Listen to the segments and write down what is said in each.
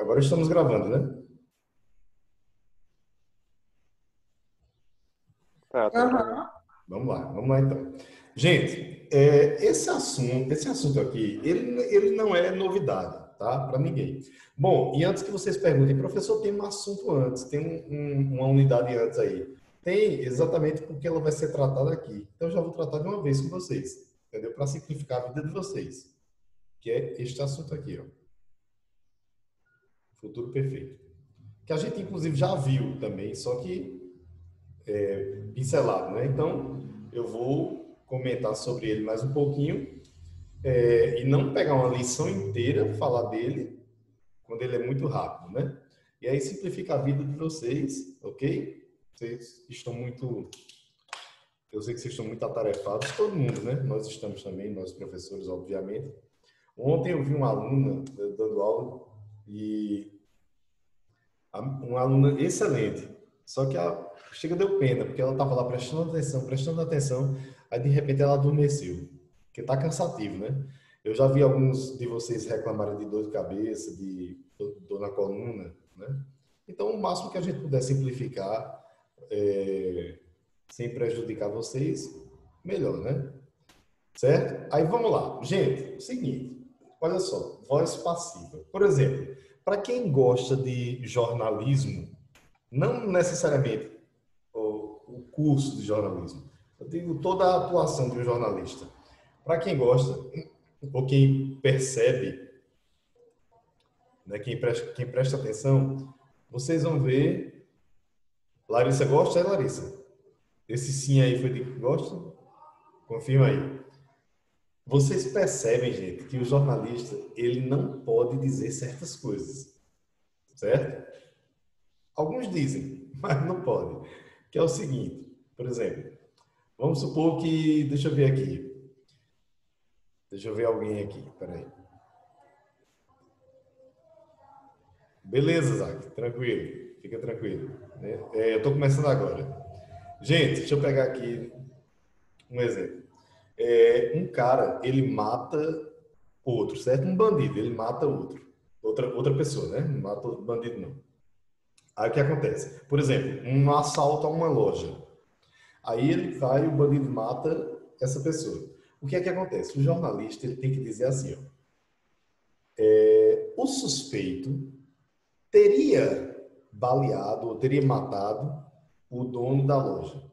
Agora estamos gravando, né? Tá gravando. Aham. Vamos lá então. Gente, esse assunto aqui, ele não é novidade, tá? Para ninguém. Bom, e antes que vocês perguntem, professor, tem um assunto antes, tem uma unidade antes aí. Tem, exatamente porque ela vai ser tratada aqui. Então, eu já vou tratar de uma vez com vocês, entendeu? Para simplificar a vida de vocês, que é este assunto aqui, ó. Futuro perfeito. Que a gente, inclusive, já viu também, só que pincelado, né? Então, eu vou comentar sobre ele mais um pouquinho e não pegar uma lição inteira, falar dele, quando ele é muito rápido, né? E aí simplifica a vida de vocês, ok? Vocês estão muito... Eu sei que vocês estão muito atarefados, todo mundo, né? Nós estamos também, nós professores, obviamente. Ontem eu vi uma aluna dando aula e uma aluna excelente, só que chega deu pena, porque ela estava lá prestando atenção, aí de repente ela adormeceu, porque está cansativo, né? Eu já vi alguns de vocês reclamarem de dor de cabeça, de dor na coluna, né? Então, o máximo que a gente puder simplificar, sem prejudicar vocês, melhor, né? Certo? Aí vamos lá. Gente, o seguinte, olha só, voz passiva. Por exemplo, para quem gosta de jornalismo, não necessariamente o curso de jornalismo, eu digo toda a atuação de um jornalista. Para quem gosta, ou quem percebe, né, quem presta atenção, vocês vão ver. Larissa gosta, é Larissa? Esse sim aí foi de que gosta? Confirma aí. Vocês percebem, gente, que o jornalista ele não pode dizer certas coisas, certo? Alguns dizem, mas não pode. Que é o seguinte, por exemplo, vamos supor que, deixa eu ver aqui, deixa eu ver alguém aqui, peraí. Beleza, Zac, tranquilo, fica tranquilo, né? Eu estou começando agora. Gente, deixa eu pegar aqui um exemplo. Um cara, ele mata outro, certo? Um bandido, ele mata outra pessoa, né? Não mata o bandido, não. Aí o que acontece? Por exemplo, um assalto a uma loja. Aí ele vai, o bandido mata essa pessoa. O que é que acontece? O jornalista ele tem que dizer assim, ó, o suspeito teria baleado ou teria matado o dono da loja.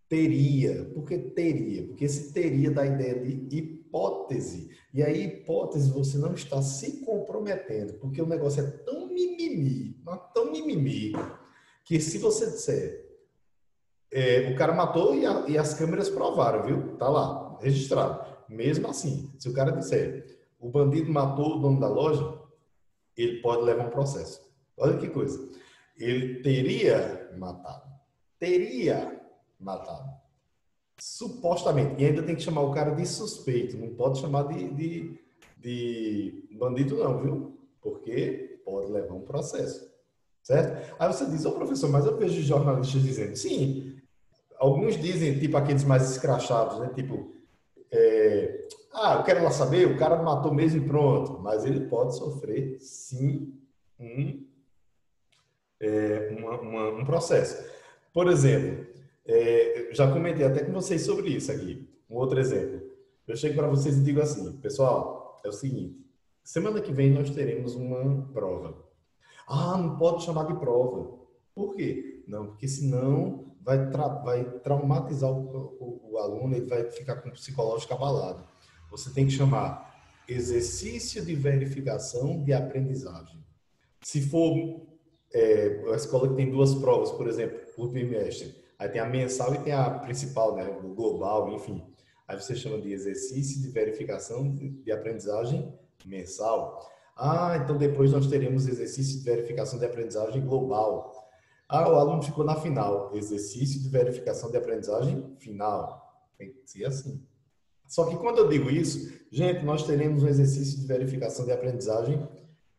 Teria. Por que teria? Porque esse teria dá a ideia de hipótese. E aí, hipótese, você não está se comprometendo, porque o negócio é tão mimimi, mas tão mimimi, que se você disser, o cara matou e as câmeras provaram, viu? Tá lá, registrado. Mesmo assim, se o cara disser, o bandido matou o dono da loja, ele pode levar um processo. Olha que coisa. Ele teria matado. Teria matado. Supostamente. E ainda tem que chamar o cara de suspeito. Não pode chamar de bandido, não, viu? Porque pode levar um processo. Certo? Aí você diz, ô professor, mas eu vejo jornalistas dizendo, sim, alguns dizem, tipo aqueles mais escrachados, né? Tipo, eu quero lá saber, o cara matou mesmo e pronto. Mas ele pode sofrer, sim, um, um processo. Por exemplo, já comentei até com vocês sobre isso aqui. Um outro exemplo. Eu chego para vocês e digo assim, pessoal, é o seguinte, semana que vem nós teremos uma prova. Ah, não pode chamar de prova. Por quê? Não, porque senão vai traumatizar o aluno, ele vai ficar com o psicológico abalado. Você tem que chamar exercício de verificação de aprendizagem. Se for a escola que tem duas provas, por exemplo, por trimestre, aí tem a mensal e tem a principal, né, o global, enfim. Aí você chama de exercício de verificação de aprendizagem mensal. Ah, então depois nós teremos exercício de verificação de aprendizagem global. Ah, o aluno ficou na final. Exercício de verificação de aprendizagem final. Tem que ser assim. Só que quando eu digo isso, gente, nós teremos um exercício de verificação de aprendizagem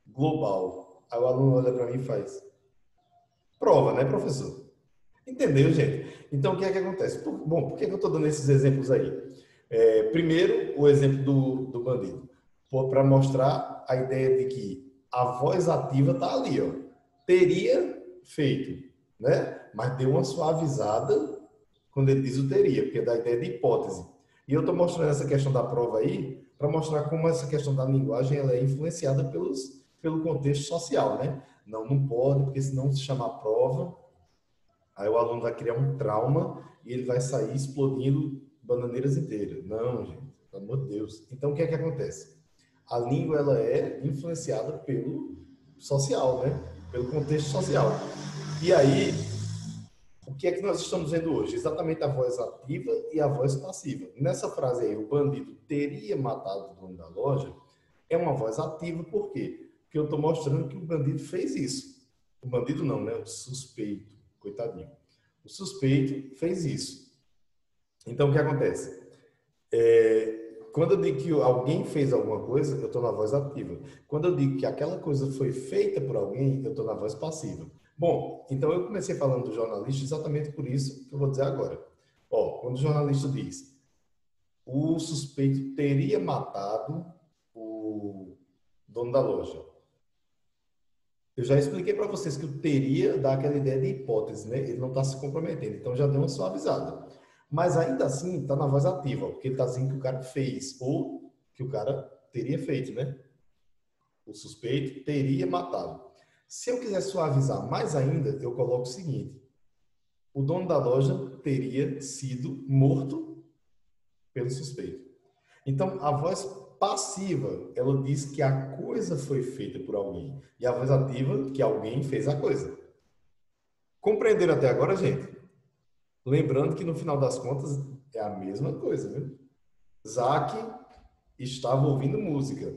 global. Aí o aluno olha para mim e faz: prova, né, professor? Entendeu, gente? Então, o que é que acontece? Bom, por que eu estou dando esses exemplos aí? Primeiro, o exemplo do bandido. Para mostrar a ideia de que a voz ativa está ali, ó. Teria feito, né? Mas deu uma suavizada quando ele diz o teria, porque dá a ideia de hipótese. E eu estou mostrando essa questão da prova aí para mostrar como essa questão da linguagem ela é influenciada pelo contexto social, né? Não, não pode, porque senão se chamar prova, aí o aluno vai criar um trauma e ele vai sair explodindo bananeiras inteiras. Não, gente, pelo amor de Deus. Então, o que é que acontece? A língua ela é influenciada pelo social, né? Pelo contexto social. E aí, o que é que nós estamos vendo hoje? Exatamente a voz ativa e a voz passiva. Nessa frase aí, o bandido teria matado o dono da loja, é uma voz ativa, por quê? Porque eu estou mostrando que o bandido fez isso. O bandido não, né? O suspeito, coitadinho. O suspeito fez isso. Então, o que acontece? Quando eu digo que alguém fez alguma coisa, eu estou na voz ativa. Quando eu digo que aquela coisa foi feita por alguém, eu estou na voz passiva. Bom, então eu comecei falando do jornalista exatamente por isso que eu vou dizer agora. Ó, quando o jornalista diz o suspeito teria matado o dono da loja. Eu já expliquei para vocês que o teria dá aquela ideia de hipótese, né? Ele não está se comprometendo, então já deu uma suavizada. Mas ainda assim está na voz ativa, porque ele está dizendo que o cara fez, ou que o cara teria feito, né? O suspeito teria matado. Se eu quiser suavizar mais ainda, eu coloco o seguinte: o dono da loja teria sido morto pelo suspeito. Então, a voz passiva, ela diz que a coisa foi feita por alguém. E a voz ativa, que alguém fez a coisa. Compreenderam até agora, gente? Lembrando que no final das contas é a mesma coisa, viu? Zack estava ouvindo música.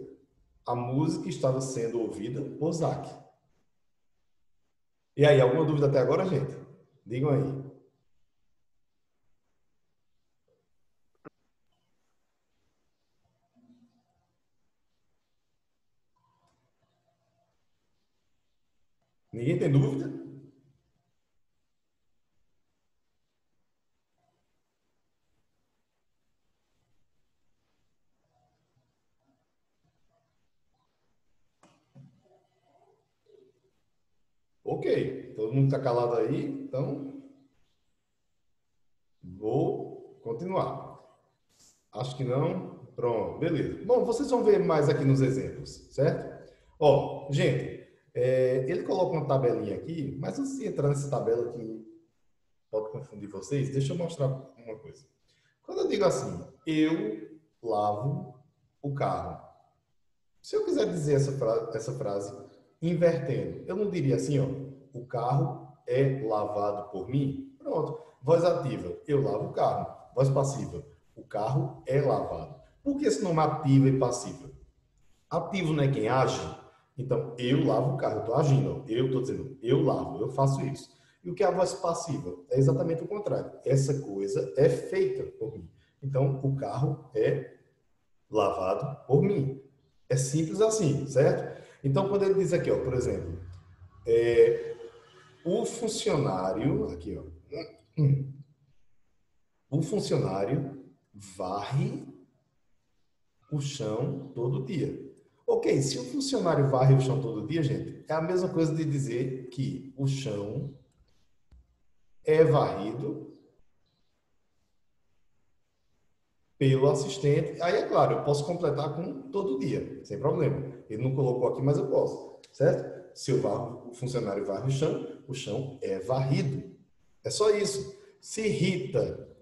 A música estava sendo ouvida por Zack. E aí, alguma dúvida até agora, gente? Digam aí. Ninguém tem dúvida? Ok. Todo mundo está calado aí, então vou continuar. Acho que não. Pronto, beleza. Bom, vocês vão ver mais aqui nos exemplos, certo? Ó, gente, ele coloca uma tabelinha aqui, mas antes de entrar nessa tabela que pode confundir vocês, deixa eu mostrar uma coisa. Quando eu digo assim, eu lavo o carro. Se eu quiser dizer essa frase invertendo, eu não diria assim, ó, o carro é lavado por mim? Pronto. Voz ativa, eu lavo o carro. Voz passiva, o carro é lavado. Por que esse nome ativa e passiva? Ativo não é quem age? Então, eu lavo o carro, eu estou agindo, eu estou dizendo, eu lavo, eu faço isso. E o que é a voz passiva? É exatamente o contrário. Essa coisa é feita por mim. Então, o carro é lavado por mim. É simples assim, certo? Então, quando ele diz aqui, ó, por exemplo, o funcionário, aqui, ó, o funcionário varre o chão todo dia. Ok, se o funcionário varre o chão todo dia, gente, é a mesma coisa de dizer que o chão é varrido pelo assistente. Aí, é claro, eu posso completar com todo dia, sem problema. Ele não colocou aqui, mas eu posso, certo? Se o funcionário varre o chão é varrido. É só isso. Se Rita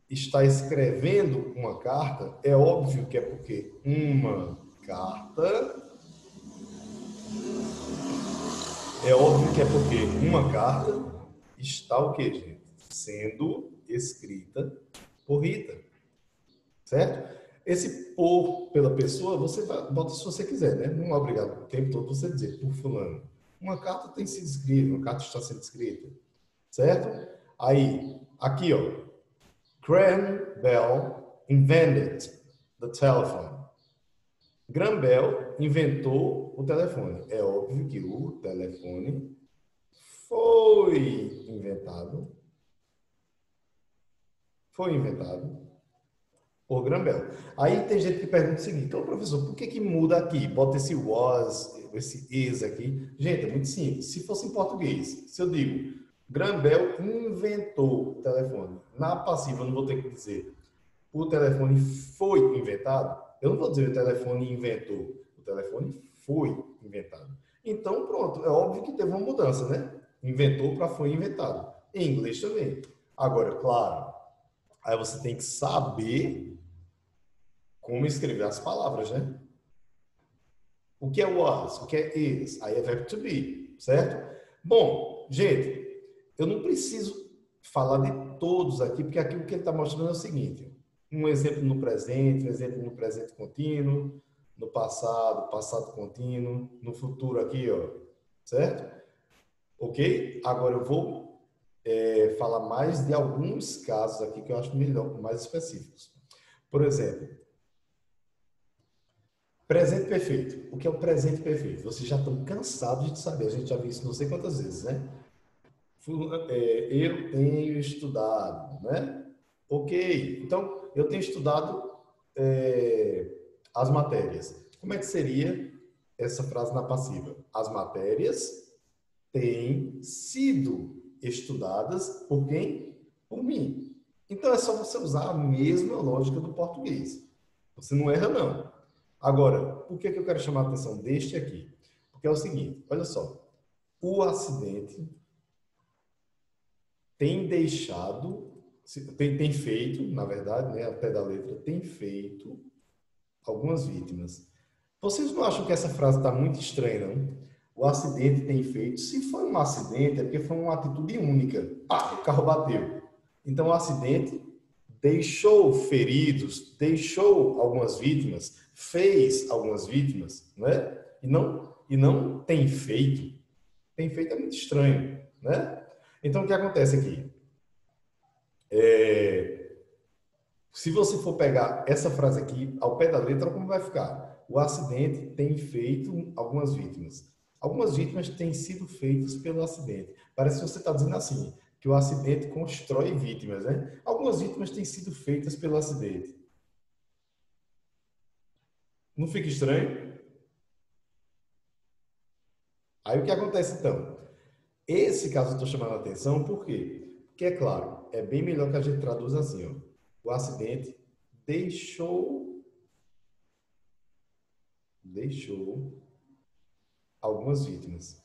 está escrevendo uma carta, é óbvio que é porque uma carta. É óbvio que é porque uma carta está o quê, gente? Sendo escrita por Rita, certo? Esse por pela pessoa, você bota se você quiser, né? Não é obrigado o tempo todo você dizer por fulano. Uma carta tem sido escrita, uma carta está sendo escrita, certo? Aí, aqui, ó. Graham Bell invented the telephone. Graham Bell inventou o telefone. É óbvio que o telefone foi inventado, foi inventado por Graham Bell. Aí tem gente que pergunta o seguinte: então, professor, por que muda aqui? Bota esse was, esse is aqui. Gente, é muito simples. Se fosse em português, se eu digo, Graham Bell inventou o telefone, na passiva eu não vou ter que dizer o telefone foi inventado. Eu não vou dizer o telefone inventou. O telefone foi inventado. Então, pronto. É óbvio que teve uma mudança, né? Inventou para foi inventado. Em inglês também. Agora, claro, aí você tem que saber como escrever as palavras, né? O que é was, o que é is, aí é verbo to be, certo? Bom, gente, eu não preciso falar de todos aqui, porque aqui o que ele está mostrando é o seguinte: um exemplo no presente, um exemplo no presente contínuo, no passado, passado contínuo, no futuro aqui, ó, certo? Ok? Agora eu vou falar mais de alguns casos aqui que eu acho melhor, mais específicos. Por exemplo, presente perfeito. O que é o presente perfeito? Vocês já estão cansados de saber, a gente já viu isso não sei quantas vezes, né? Eu tenho estudado, né? Ok, então eu tenho estudado as matérias. Como é que seria essa frase na passiva? As matérias têm sido estudadas por quem? Por mim. Então é só você usar a mesma lógica do português. Você não erra, não. Agora, por que eu quero chamar a atenção deste aqui? Porque é o seguinte, olha só. O acidente tem deixado, tem feito, na verdade, né, ao pé da letra, tem feito algumas vítimas. Vocês não acham que essa frase está muito estranha, não? O acidente tem feito. Se foi um acidente, é porque foi uma atitude única. Ah, o carro bateu. Então, o acidente deixou feridos, deixou algumas vítimas, fez algumas vítimas, né? E não tem feito. Tem feito é muito estranho, né? Então, o que acontece aqui? Se você for pegar essa frase aqui, ao pé da letra, como vai ficar? O acidente tem feito algumas vítimas. Algumas vítimas têm sido feitas pelo acidente. Parece que você está dizendo assim, que o acidente constrói vítimas, né? Algumas vítimas têm sido feitas pelo acidente. Não fica estranho? Aí o que acontece então? Esse caso eu estou chamando a atenção, por quê? Porque, é claro, é bem melhor que a gente traduza assim, ó. O acidente deixou algumas vítimas.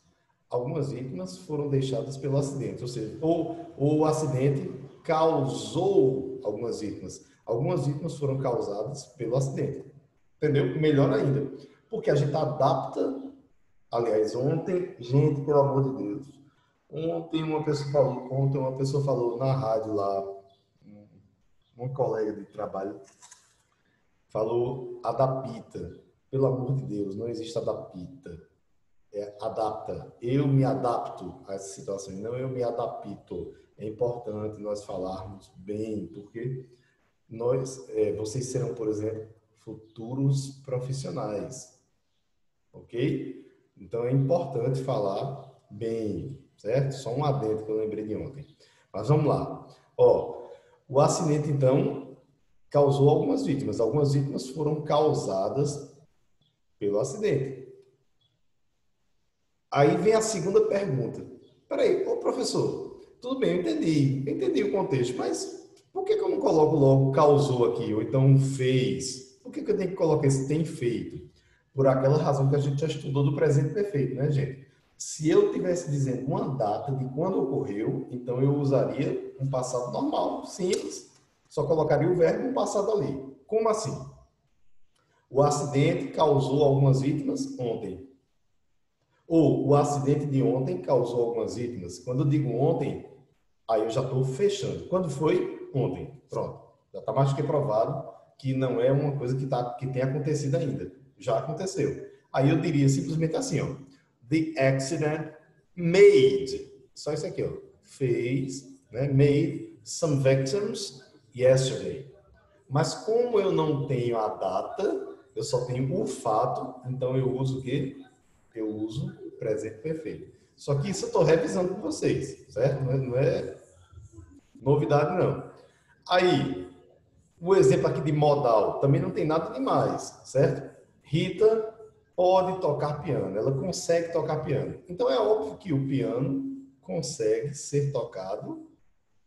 Algumas vítimas foram deixadas pelo acidente, ou seja, ou o acidente causou algumas vítimas. Algumas vítimas foram causadas pelo acidente. Entendeu? Melhor ainda. Porque a gente adapta. Aliás, ontem, gente, pelo amor de Deus, ontem uma pessoa falou na rádio lá, uma colega de trabalho, falou adapta. Pelo amor de Deus, não existe adapta. Adapta. Eu me adapto a essa situação, não eu me adapto. É importante nós falarmos bem, porque vocês serão, por exemplo, futuros profissionais, ok? Então é importante falar bem, certo? Só um adendo que eu lembrei de ontem. Mas vamos lá. Ó, o acidente então causou algumas vítimas. Algumas vítimas foram causadas pelo acidente. Aí vem a segunda pergunta. Peraí, ô professor, tudo bem, eu entendi o contexto, mas por que eu não coloco logo causou aqui, ou então fez? Por que eu tenho que colocar esse tem feito? Por aquela razão que a gente já estudou do presente perfeito, né, gente? Se eu tivesse dizendo uma data de quando ocorreu, então eu usaria um passado normal, simples, só colocaria o verbo no passado ali. Como assim? O acidente causou algumas vítimas ontem. Ou o acidente de ontem causou algumas vítimas. Quando eu digo ontem, aí eu já estou fechando. Quando foi? Ontem. Pronto. Já está mais que provado que não é uma coisa que tem acontecido ainda. Já aconteceu. Aí eu diria simplesmente assim, ó. The accident made. Só isso aqui, ó. Fez, né? Made some victims yesterday. Mas como eu não tenho a data, eu só tenho o fato, então eu uso o quê? Eu uso o presente perfeito. Só que isso eu estou revisando com vocês, certo? Não é novidade, não. Aí, o exemplo aqui de modal também não tem nada demais, certo? Rita pode tocar piano, ela consegue tocar piano. Então é óbvio que o piano consegue ser tocado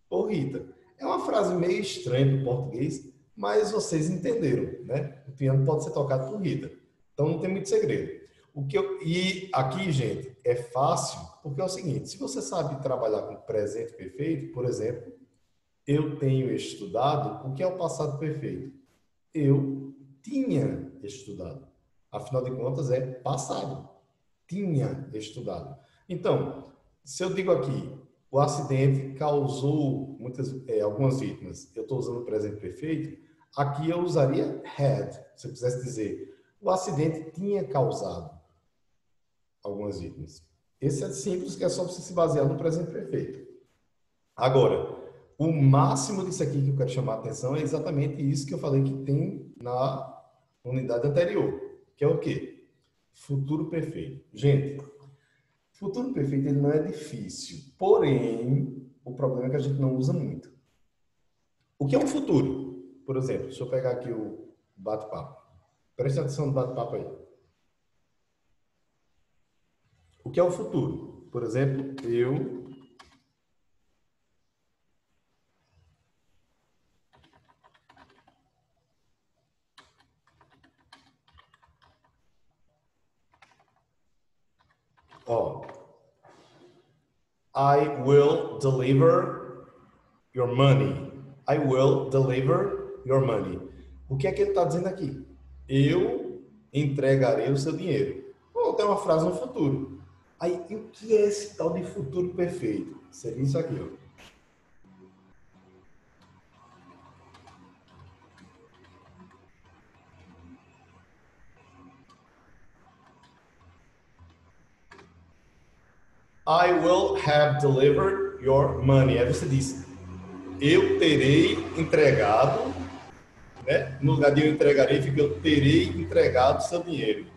por Rita. É uma frase meio estranha para o português, mas vocês entenderam, né? O piano pode ser tocado por Rita. Então não tem muito segredo. E aqui, gente, é fácil, porque é o seguinte, se você sabe trabalhar com presente perfeito, por exemplo, eu tenho estudado, o que é o passado perfeito? Eu tinha estudado. Afinal de contas, é passado. Tinha estudado. Então, se eu digo aqui, o acidente causou algumas vítimas, eu estou usando o presente perfeito, aqui eu usaria had, se eu quisesse dizer, o acidente tinha causado algumas vítimas. Esse é simples, que é só você se basear no presente perfeito. Agora, o máximo disso aqui que eu quero chamar a atenção é exatamente isso que eu falei que tem na unidade anterior, que é o quê? Futuro perfeito. Gente, futuro perfeito ele não é difícil, porém, o problema é que a gente não usa muito. O que é um futuro? Por exemplo, deixa eu pegar aqui o bate-papo. Preste atenção no bate-papo aí. O que é o futuro? Por exemplo, ó, I will deliver your money. I will deliver your money. O que é que ele está dizendo aqui? Eu entregarei o seu dinheiro. Vamos ter uma frase no futuro. Aí, o que é esse tal de futuro perfeito? Seria isso aqui, ó. I will have delivered your money. Aí você diz, eu terei entregado, né? No lugar de eu entregarei, fica eu terei entregado seu dinheiro.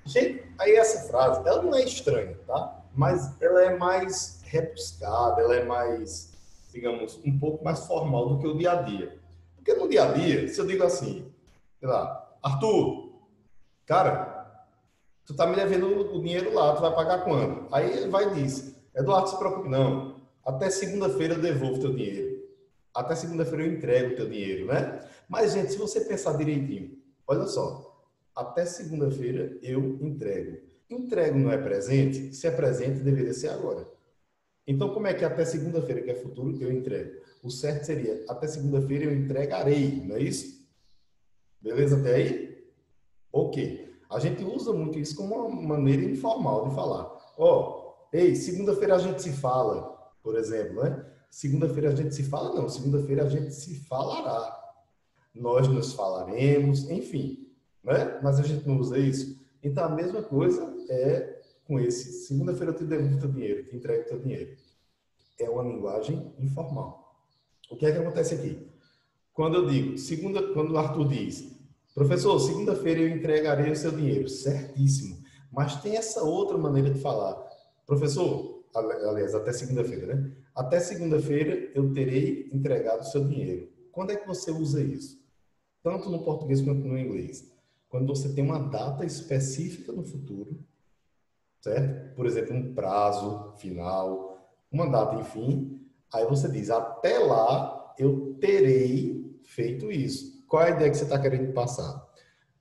Gente, aí essa frase, ela não é estranha, tá? Mas ela é mais rebuscada, ela é mais, digamos, um pouco mais formal do que o dia a dia. Porque no dia a dia, se eu digo assim, sei lá, Arthur, cara, tu tá me devendo o dinheiro lá, tu vai pagar quando? Aí ele vai e diz, Eduardo, se preocupe não, até segunda-feira eu devolvo teu dinheiro. Até segunda-feira eu entrego o teu dinheiro, né? Mas, gente, se você pensar direitinho, olha só, até segunda-feira eu entrego. Entrego não é presente? Se é presente, deveria ser agora. Então, como é que até segunda-feira, que é futuro, eu entrego? O certo seria, até segunda-feira eu entregarei, não é isso? Beleza até aí? Ok. A gente usa muito isso como uma maneira informal de falar. Ó, ei, segunda-feira a gente se fala, por exemplo, né? Segunda-feira a gente se fala, não. Segunda-feira a gente se falará. Nós nos falaremos, enfim, né? Mas a gente não usa isso. Então a mesma coisa é com esse. Segunda-feira eu te devolvo teu dinheiro, te entrego teu dinheiro. É uma linguagem informal. O que é que acontece aqui? Quando eu digo, quando o Arthur diz, professor, segunda-feira eu entregarei o seu dinheiro, certíssimo. Mas tem essa outra maneira de falar. Professor, aliás, até segunda-feira, né? Até segunda-feira eu terei entregado o seu dinheiro. Quando é que você usa isso? Tanto no português quanto no inglês. Quando você tem uma data específica no futuro, certo? Por exemplo, um prazo final, uma data, enfim. Aí você diz, até lá eu terei feito isso. Qual é a ideia que você está querendo passar?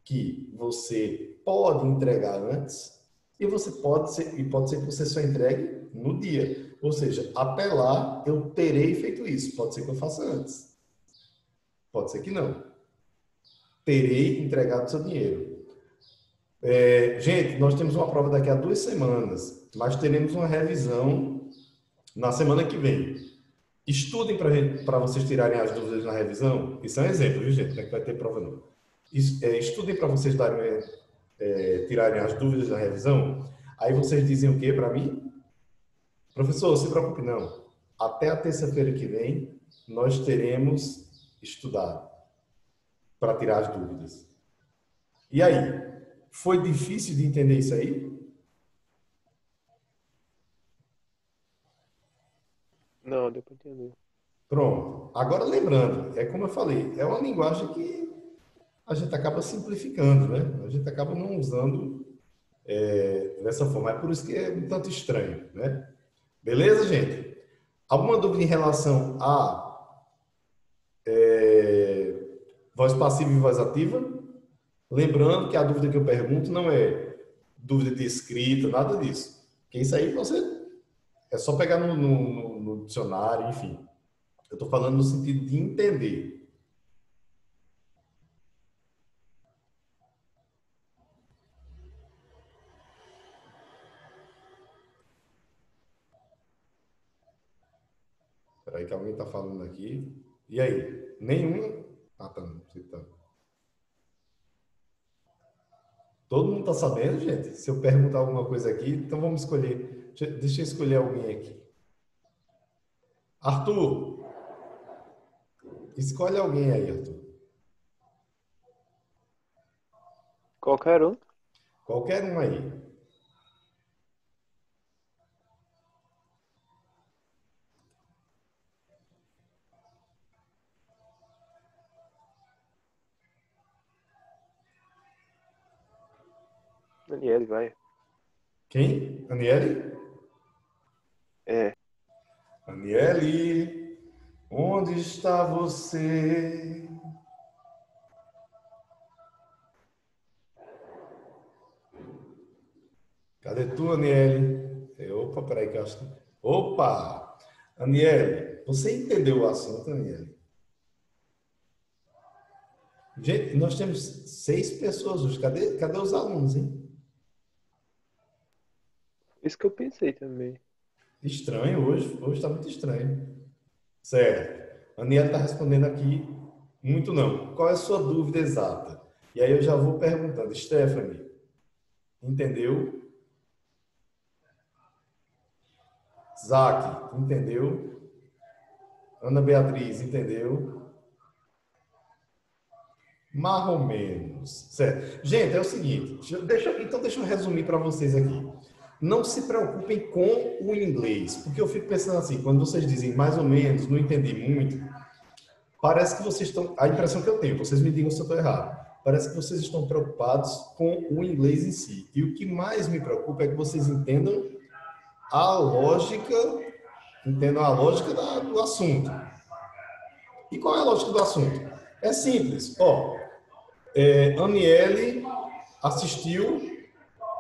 Que você pode entregar antes e pode ser que você só entregue no dia. Ou seja, até lá eu terei feito isso. Pode ser que eu faça antes. Pode ser que não. Terei entregado seu dinheiro. Gente, nós temos uma prova daqui a 2 semanas, mas teremos uma revisão na semana que vem. Estudem para vocês tirarem as dúvidas na revisão. Isso é um exemplo, viu, gente? Não é que vai ter prova, não. Estudem para vocês tirarem as dúvidas na revisão. Aí vocês dizem o quê para mim? Professor, se preocupe, não. Até a terça-feira que vem, nós teremos estudado para tirar as dúvidas. E aí? Foi difícil de entender isso aí? Não, deu pra entender. Pronto. Agora lembrando, é como eu falei, é uma linguagem que a gente acaba simplificando, né? A gente acaba não usando dessa forma. É por isso que é um tanto estranho, né? Beleza, gente? Alguma dúvida em relação a voz passiva e voz ativa? Lembrando que a dúvida que eu pergunto não é dúvida de escrita, nada disso. Porque isso aí você é só pegar no dicionário, enfim. Eu estou falando no sentido de entender. Espera aí que alguém está falando aqui. E aí? Nenhuma? Ah, tá. Não sei, tá. Todo mundo está sabendo, gente? Se eu perguntar alguma coisa aqui, então vamos escolher. Deixa eu escolher alguém aqui. Arthur, escolhe alguém aí, Arthur. Qualquer um. Qualquer um aí. Daniele, vai. Quem? Aniele? É. Aniele, onde está você? Cadê tu, Aniele? Opa, peraí que eu acho que... Opa! Aniele, você entendeu o assunto, Aniele? Gente, nós temos 6 pessoas hoje. Cadê os alunos, hein? Isso que eu pensei também. Estranho hoje. Hoje está muito estranho. Certo. A Aniele está respondendo aqui. Muito não. Qual é a sua dúvida exata? E aí eu já vou perguntando. Stephanie, entendeu? Zac, entendeu? Ana Beatriz, entendeu? Mais ou menos. Certo. Gente, é o seguinte. Então deixa eu resumir para vocês aqui. Não se preocupem com o inglês, porque eu fico pensando assim, quando vocês dizem mais ou menos, não entendi muito, parece que vocês estão. A impressão que eu tenho, vocês me digam se eu estou errado. Parece que vocês estão preocupados com o inglês em si. E o que mais me preocupa é que vocês a lógica, entendam a lógica do assunto. E qual é a lógica do assunto? É simples. Ó, Aniele assistiu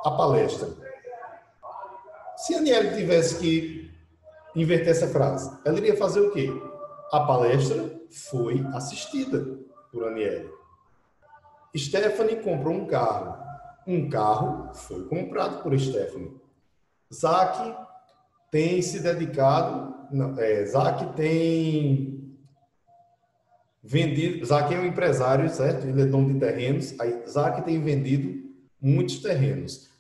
a palestra. Se a Aniele tivesse que inverter essa frase, ela iria fazer o quê? A palestra foi assistida por Aniele. Stephanie comprou um carro. Um carro foi comprado por Stephanie. Zac tem se dedicado. Não, Zac tem vendido. Zac é um empresário, certo? Ele é dono de terrenos. Aí, Zac tem vendido muitos terrenos.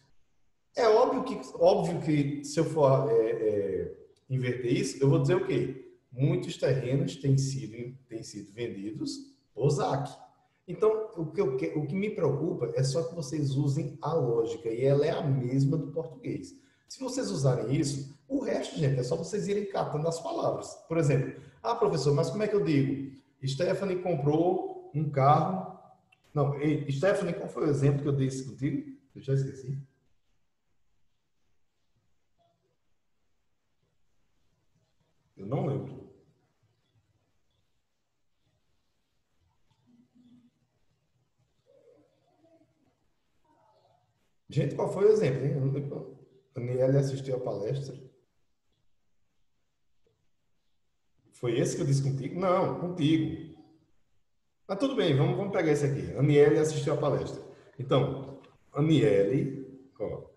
É óbvio que se eu for inverter isso, eu vou dizer o quê? Muitos terrenos têm sido vendidos por Zac. Então, o que me preocupa é só que vocês usem a lógica, e ela é a mesma do português. Se vocês usarem isso, o resto, gente, é só vocês irem catando as palavras. Por exemplo, professor, mas como é que eu digo? Stephanie comprou um carro. Não, Stephanie, qual foi o exemplo que eu dei contigo? Eu já esqueci. Eu não lembro. Gente, qual foi o exemplo, hein? Eu não lembro. A Aniele assistiu a palestra. Foi esse que eu disse contigo? Não, contigo. Mas tudo bem, vamos pegar esse aqui. A Aniele assistiu a palestra. Então, Aniele, ó,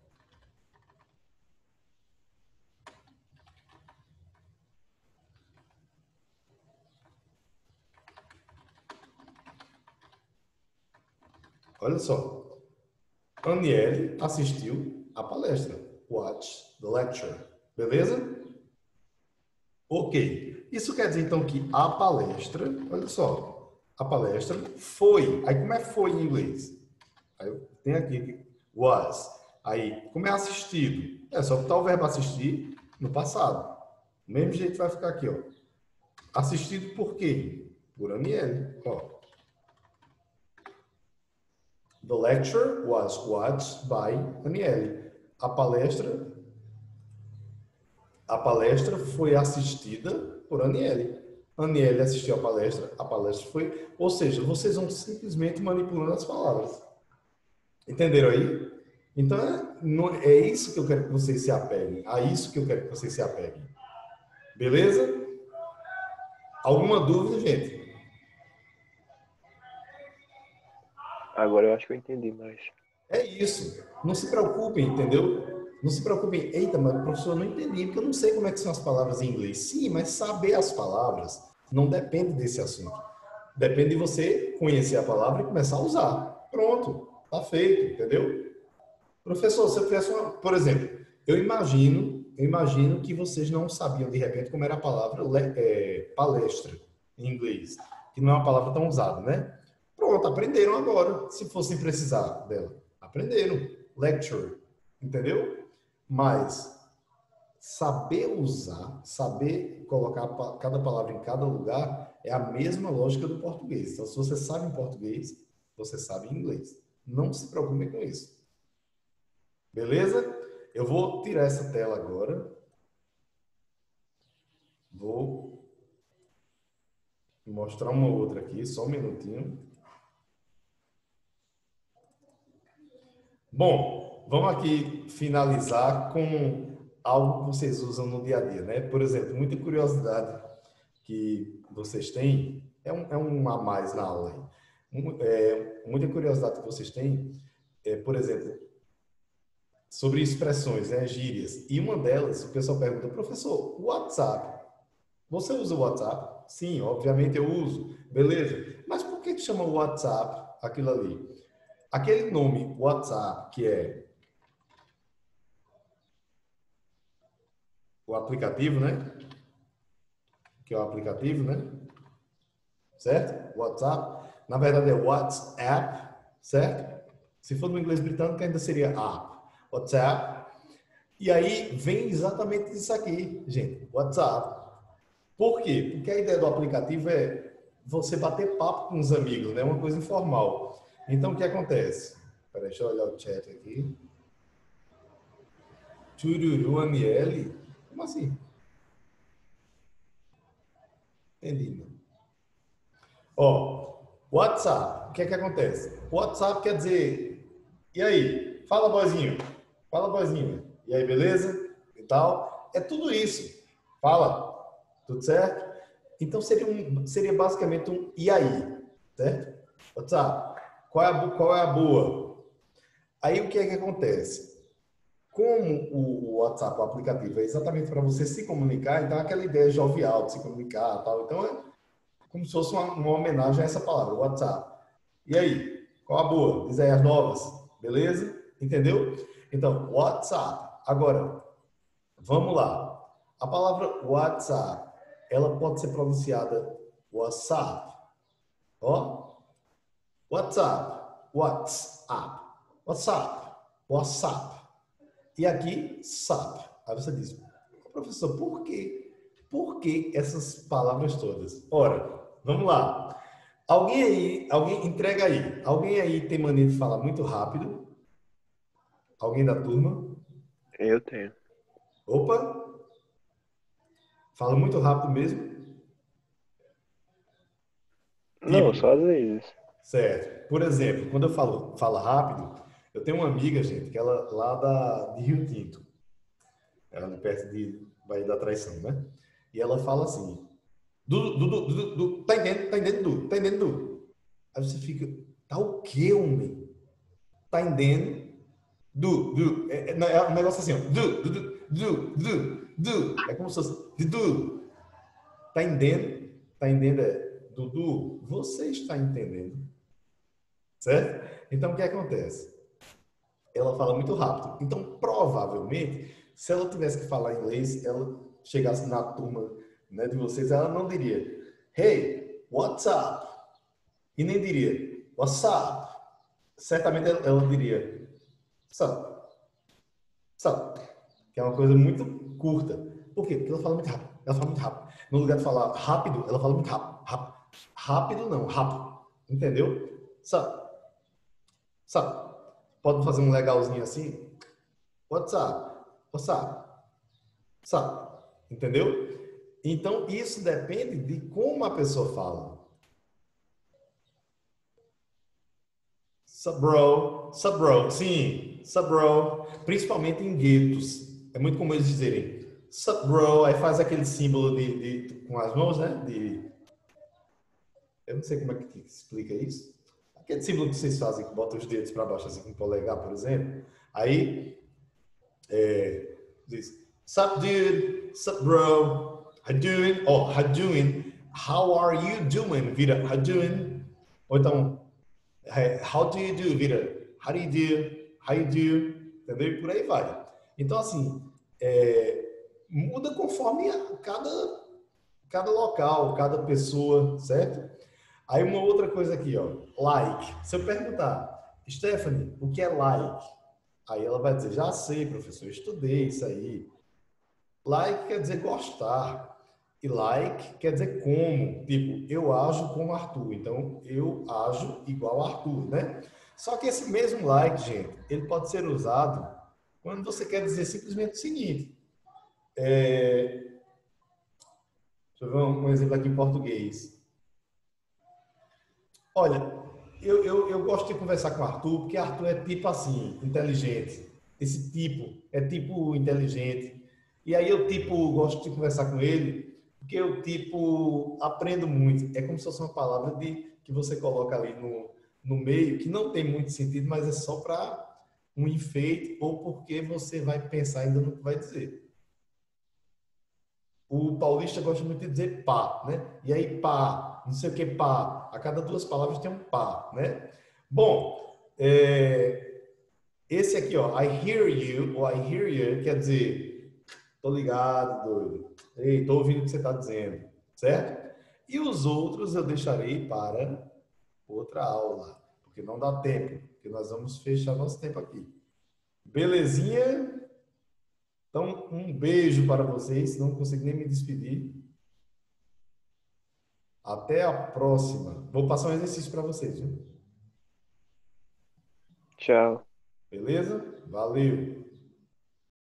olha só. Aniele assistiu a palestra. Watch the lecture. Beleza? Ok. Isso quer dizer, então, que a palestra, olha só, a palestra foi. Aí, como é foi em inglês? Aí eu tenho aqui, was. Aí, como é assistido? É só botar o verbo assistir no passado. Do mesmo jeito vai ficar aqui, ó. Assistido por quem? Por Aniele. Ó. The lecture was watched by Aniele. A palestra foi assistida por Aniele. Aniele assistiu a palestra foi... Ou seja, vocês vão simplesmente manipulando as palavras. Entenderam aí? Então, é isso que eu quero que vocês se apeguem. A isso que eu quero que vocês se apeguem. Beleza? Alguma dúvida, gente? Agora eu acho que eu entendi mais. É isso. Não se preocupem, entendeu? Não se preocupem. Eita, mas o professor, não entendi, porque eu não sei como é que são as palavras em inglês. Sim, mas saber as palavras não depende desse assunto. Depende de você conhecer a palavra e começar a usar. Pronto, tá feito, entendeu? Professor, se eu fizesse uma... Por exemplo, eu imagino que vocês não sabiam de repente como era a palavra palestra em inglês, que não é uma palavra tão usada, né? Pronto, aprenderam agora, se fossem precisar dela. Aprenderam. Lecture, entendeu? Mas saber usar, saber colocar cada palavra em cada lugar é a mesma lógica do português. Então, se você sabe em português, você sabe em inglês. Não se preocupe com isso. Beleza? Eu vou tirar essa tela agora. Vou mostrar uma outra aqui, só um minutinho. Bom, vamos aqui finalizar com algo que vocês usam no dia a dia, né? Por exemplo, muita curiosidade que vocês têm, é um a mais na aula aí. Muita curiosidade que vocês têm, por exemplo, sobre expressões, né, gírias. E uma delas, o pessoal pergunta, professor, WhatsApp, você usa o WhatsApp? Sim, obviamente eu uso. Beleza. Mas por que chama WhatsApp aquilo ali? Aquele nome WhatsApp, que é o aplicativo, né? Que é o aplicativo, né? Certo? WhatsApp. Na verdade é WhatsApp, certo? Se for no inglês britânico ainda seria app. WhatsApp. E aí vem exatamente isso aqui, gente. WhatsApp. Por quê? Porque a ideia do aplicativo é você bater papo com os amigos, né? Uma coisa informal. Então, o que acontece? Peraí, deixa eu olhar o chat aqui. Chururu Aniele? Como assim? Entendi, não. Ó, WhatsApp. O que é que acontece? WhatsApp quer dizer, e aí? Fala, boizinho. Fala, boizinho. E aí, beleza? E tal. É tudo isso. Fala. Tudo certo? Então, seria basicamente um e aí? Certo? WhatsApp. Qual é a boa? Aí, o que é que acontece? Como o WhatsApp, o aplicativo, é exatamente para você se comunicar, então aquela ideia jovial de se comunicar, tal. Então é como se fosse uma homenagem a essa palavra, WhatsApp. E aí, qual a boa? Diz aí as novas, beleza? Entendeu? Então, WhatsApp. Agora, vamos lá. A palavra WhatsApp, ela pode ser pronunciada WhatsApp. Ó, WhatsApp, WhatsApp, WhatsApp, WhatsApp. E aqui, SAP. Aí você diz, professor, por quê? Por que essas palavras todas? Ora, vamos lá. Alguém entrega aí. Alguém aí tem mania de falar muito rápido? Alguém da turma? Eu tenho. Opa! Fala muito rápido mesmo? Não, Tipo, só às vezes. certo. Por exemplo, quando eu fala rápido, eu tenho uma amiga, gente, que ela lá de Rio Tinto. Ela é perto de Baía da Traição, né? E ela fala assim, Dudu, tá entendendo? Tá entendendo, Dudu? Tá entendendo, Dudu? Aí você fica, tá o quê, homem? Tá entendendo? É um negócio assim, ó. É como se fosse, Dudu, tá entendendo? Tá entendendo? Dudu, você está entendendo? Certo? Então, o que acontece? Ela fala muito rápido. Então, provavelmente, se ela tivesse que falar inglês, ela chegasse na turma, né, de vocês, ela não diria, hey, what's up? E nem diria, what's up? Certamente ela diria, sup, sup, que é uma coisa muito curta. Por quê? Porque ela fala muito rápido. Ela fala muito rápido. No lugar de falar rápido, ela fala muito rápido. Rápido não, rápido. Entendeu? Sup, Sabe? Pode fazer um legalzinho assim. What's up? What's up? Sabe? Entendeu? Então, isso depende de como a pessoa fala. Sup, bro? Sup, bro? Sim, sup, bro? Principalmente em guetos. É muito comum eles dizerem sup, bro? Aí faz aquele símbolo com as mãos, né? Eu não sei como é que explica isso. Aquele símbolo que vocês fazem, que bota os dedos para baixo, assim, com o polegar, por exemplo. Aí, diz, sup, dude? Sup, bro? How doing? Oh, how doing? How are you doing, Vira? How doing? Ou então, how do you do, Vira? How do you do? How you do? Entendeu? E por aí vai. Então, assim, muda conforme cada local, cada pessoa, certo? Aí uma outra coisa aqui, ó, like. Se eu perguntar, Stephanie, o que é like? Aí ela vai dizer, já sei, professor, eu estudei isso aí. Like quer dizer gostar. E like quer dizer como. Tipo, eu ajo como Arthur. Então, eu ajo igual Arthur, né? Só que esse mesmo like, gente, ele pode ser usado quando você quer dizer simplesmente o seguinte. Deixa eu ver um exemplo aqui em português. Olha, eu gosto de conversar com o Arthur, porque Arthur é tipo assim, inteligente. Esse tipo é tipo inteligente. E aí eu tipo gosto de conversar com ele, porque eu tipo aprendo muito. É como se fosse uma palavra que você coloca ali no meio, que não tem muito sentido, mas é só para um enfeite ou porque você vai pensar ainda no que vai dizer. O paulista gosta muito de dizer pá, né? E aí pá, não sei o que pá. A cada duas palavras tem um pá, né? Bom, esse aqui, ó, I hear you, ou I hear you, quer dizer, tô ligado, doido. Ei, tô ouvindo o que você tá dizendo, certo? E os outros eu deixarei para outra aula, porque não dá tempo, porque nós vamos fechar nosso tempo aqui. Belezinha? Então, um beijo para vocês, não consigo nem me despedir. Até a próxima. Vou passar um exercício para vocês, viu? Tchau. Beleza? Valeu!